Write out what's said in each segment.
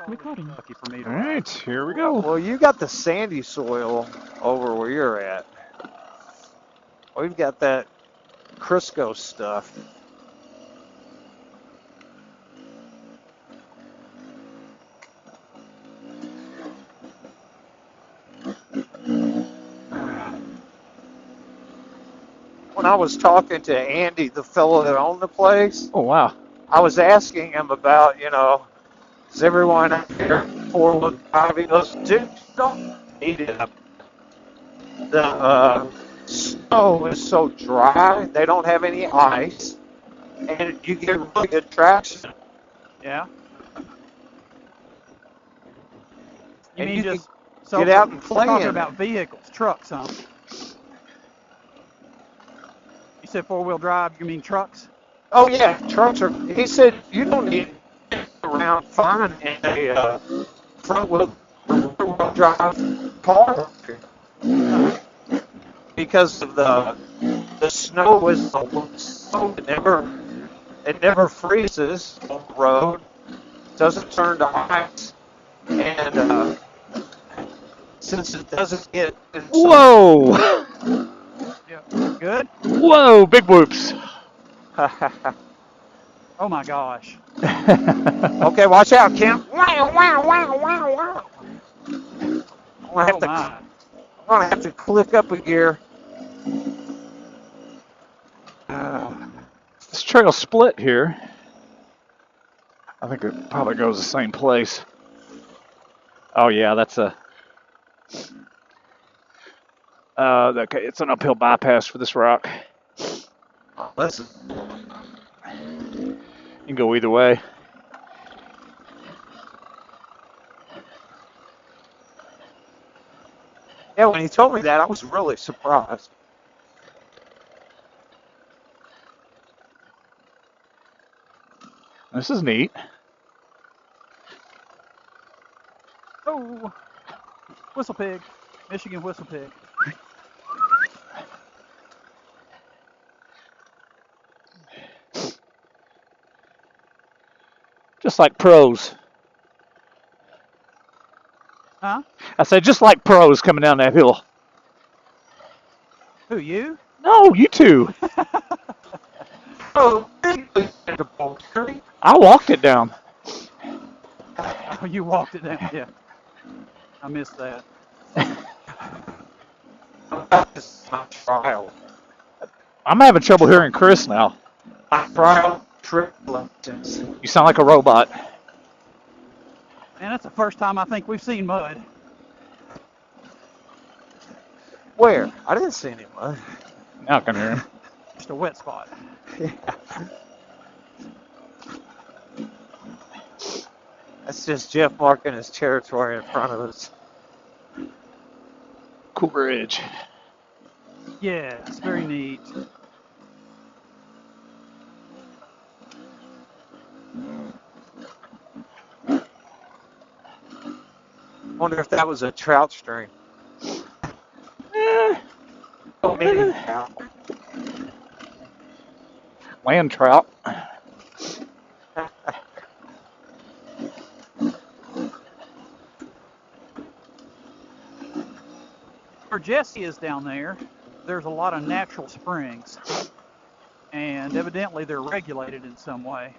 Recording. All right, here we go. Well, you got the sandy soil over where you're at. We've got that Crisco stuff. When I was talking to Andy, the fellow that owned the place, Oh, wow. I was asking him about, is everyone out here four-wheel drive? He goes, dude, you don't need it. The snow is so dry, they don't have any ice, and you get really good traction. Yeah. You And mean you just can get out and play talking in about it. vehicles, trucks, huh? You said four-wheel drive. You mean trucks? Oh yeah, trucks are. He said you don't need to get around fine in a front-wheel drive car because of the snow is so it never freezes on the road, doesn't turn to ice, and since it doesn't get Whoa! Yeah. Good. Whoa! Big whoops. Oh my gosh. Okay, watch out, Kim. Wow, wow, wow, wow, wow. I'm gonna have to click up a gear. This trail split here. I think it probably goes the same place. Oh yeah, that's a. Okay, it's an uphill bypass for this rock. Listen. You can go either way. Yeah, when he told me that, I was really surprised. This is neat. Oh, whistle pig, Michigan whistle pig. Just like pros. Huh? I said just like pros coming down that hill. Who, you? No, you two. Oh, I walked it down. Oh, you walked it down. Yeah. I missed that. This is my trial. I'm having trouble hearing Chris now. My trial trip lessons. You sound like a robot. Man, that's the first time I think we've seen mud. Where? I didn't see any mud. Now I can hear him. Just a wet spot. Yeah. That's just Jeff marking his territory in front of us. Cool Ridge. Yeah, it's very neat. Wonder if that was a trout stream. Oh, maybe trout. Land trout. Where Jesse is down there, there's a lot of natural springs, and evidently they're regulated in some way,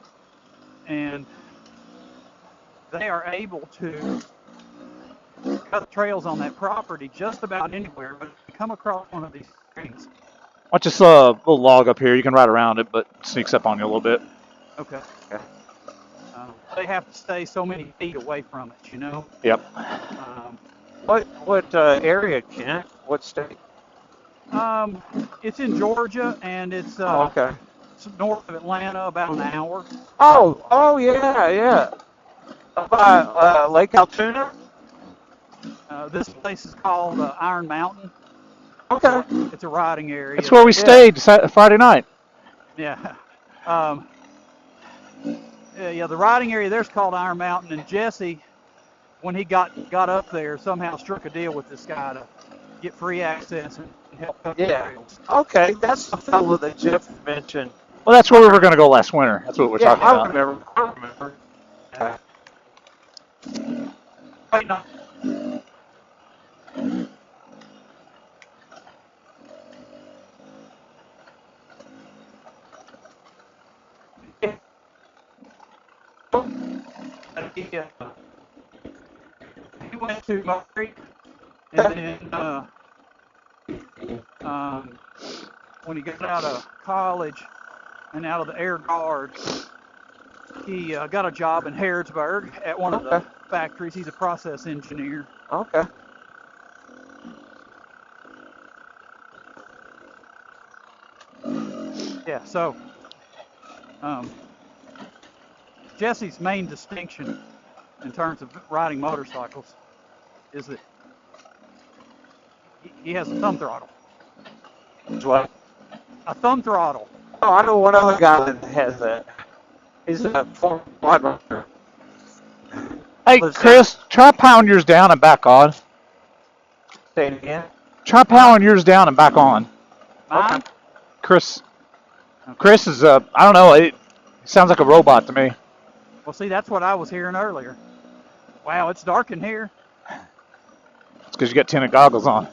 and they are able to cut trails on that property just about anywhere, but if you come across one of these springs. Watch this little log up here. You can ride around it, but it sneaks up on you a little bit. Okay. They have to stay so many feet away from it, you know? Yep. What area, Kent? What state? It's in Georgia, and it's Okay. it's north of Atlanta, about an hour. Oh yeah. By Lake Altoona? This place is called Iron Mountain. Okay. It's a riding area. That's where we stayed Friday night. Yeah. Yeah, the riding area there's called Iron Mountain, and Jesse, when he got up there, somehow struck a deal with this guy to get free access and help cut the trails. Okay, that's the fellow that Jeff mentioned. Well, that's where we were going to go last winter. That's what we're talking about. I remember. waiting on. He went to Mud Creek, and then when he got out of college and out of the Air Guard, he got a job in Harrodsburg at one of the factories. He's a process engineer. Okay. Yeah, so Jesse's main distinction in terms of riding motorcycles is that he has a thumb throttle. What? A thumb throttle. Oh, I know one other guy that has that. He's a former quad rider. Hey, Chris, try pound yours down and back on. Say it again. Try pounding yours down and back on. Mine? Chris is, I don't know, it sounds like a robot to me. Well, see, that's what I was hearing earlier. Wow, it's dark in here. It's because you got tinted goggles on.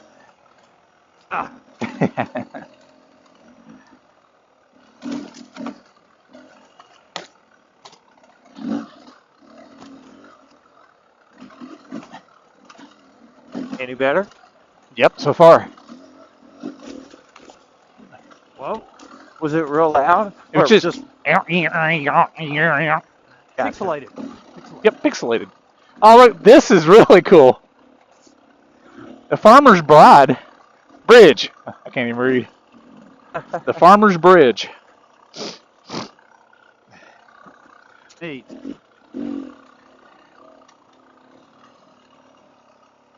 Ah. Any better? Yep, so far. Whoa. Was it real loud? It was Or just Gotcha. Pixelated. Yep, pixelated. Oh, look, this is really cool. The Farmer's Bridge. I can't even read. The Farmer's Bridge. Neat.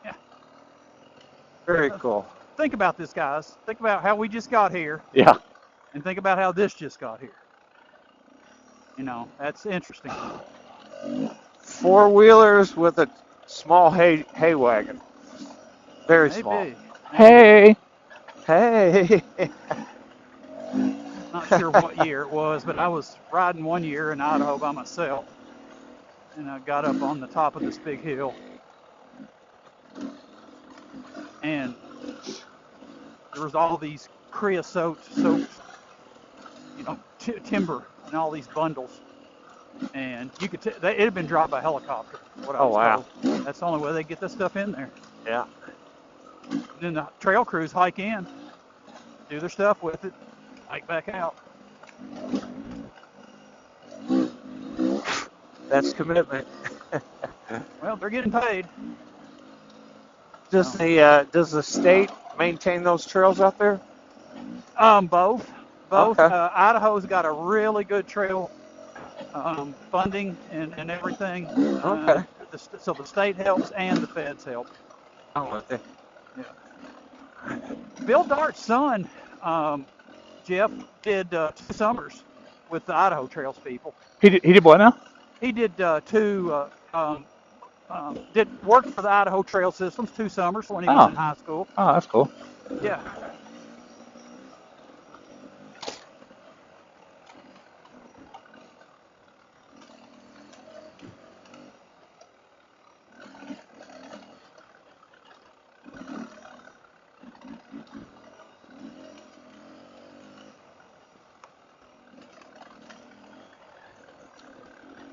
Yeah. Very cool. Think about this, guys. Think about how we just got here, Yeah. and think about how this just got here. You know, that's interesting. Four-wheelers with a small hay wagon. Very small. Maybe. Hey. Hey. Not sure what year it was, but I was riding one year in Idaho by myself, and I got up on the top of this big hill, and there was all these creosote soaked, timber and all these bundles, and you could it had been dropped by helicopter. What I was wow. told. That's the only way they get this stuff in there. Yeah. And then the trail crews hike in, do their stuff with it, hike back out. That's commitment. Well, they're getting paid. Does the state maintain those trails out there? Both. Okay. Idaho's got a really good trail funding and everything. Okay. So the state helps and the feds help. Oh, okay. Yeah. Bill Dart's son, Jeff, did 2 summers with the Idaho Trails people. He did what now? He did did work for the Idaho Trail Systems 2 summers when he was in high school. Oh, that's cool. Yeah.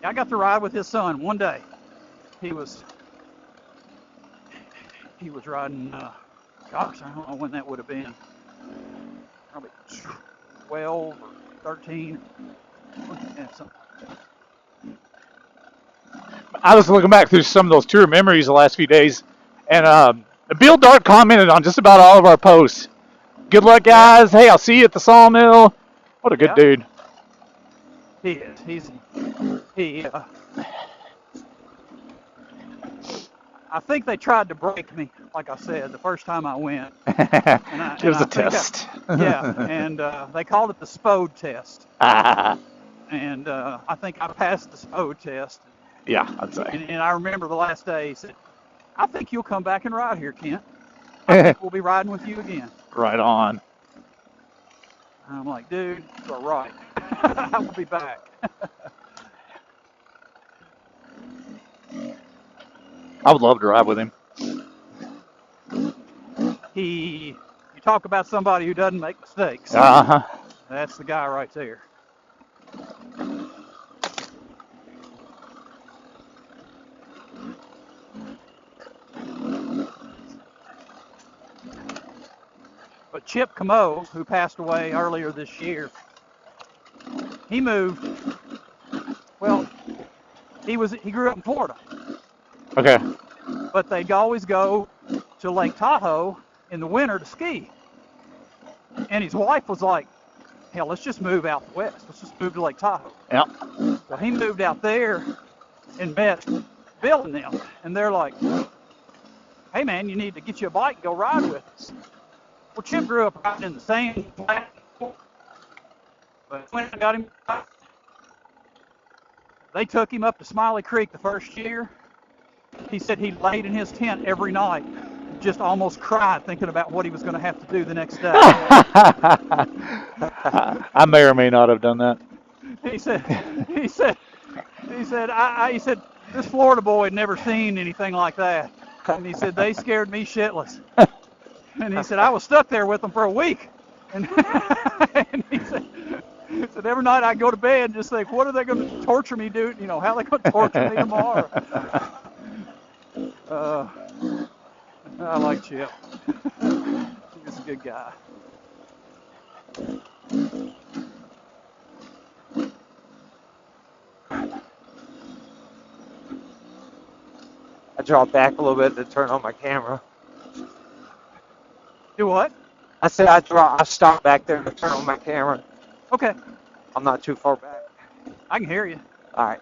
I got to ride with his son one day. He was riding, gosh, I don't know when that would have been. Probably 12 or 13. Yeah, something. I was looking back through some of those tour memories the last few days, and Bill Dart commented on just about all of our posts. Good luck, guys. Hey, I'll see you at the sawmill. What a good dude. He is. I think they tried to break me, like I said, the first time I went. It was a test. And they called it the SPOD test. And I think I passed the SPOD test. Yeah, I'd say. And I remember the last day he said, I think you'll come back and ride here, Kent. I think we'll be riding with you again. Right on. I'm like, dude, you're right. I will be back. I would love to ride with him. You talk about somebody who doesn't make mistakes. Uh-huh. That's the guy right there. But Chip Camo, who passed away earlier this year, he moved. Well, he grew up in Florida, Okay. but they'd always go to Lake Tahoe in the winter to ski. And his wife was like, hell, let's just move out west. Let's just move to Lake Tahoe. Yeah. Well, he moved out there and met Bill and them. And they're like, hey, man, you need to get you a bike and go ride with us. Well, Chip grew up riding in the same flat, but when I got him, they took him up to Smiley Creek the first year. He said he laid in his tent every night, just almost cried thinking about what he was going to have to do the next day. I may or may not have done that. He said, this Florida boy had never seen anything like that. And he said, they scared me shitless. And he said, I was stuck there with them for a week. And, and he said, every night I go to bed and just think, what are they going to torture me, dude? You know, how are they going to torture me tomorrow? I like Chip. He's a good guy. I draw back a little bit to turn on my camera. Do what? I said I stop back there to turn on my camera. Okay. I'm not too far back. I can hear you. All right.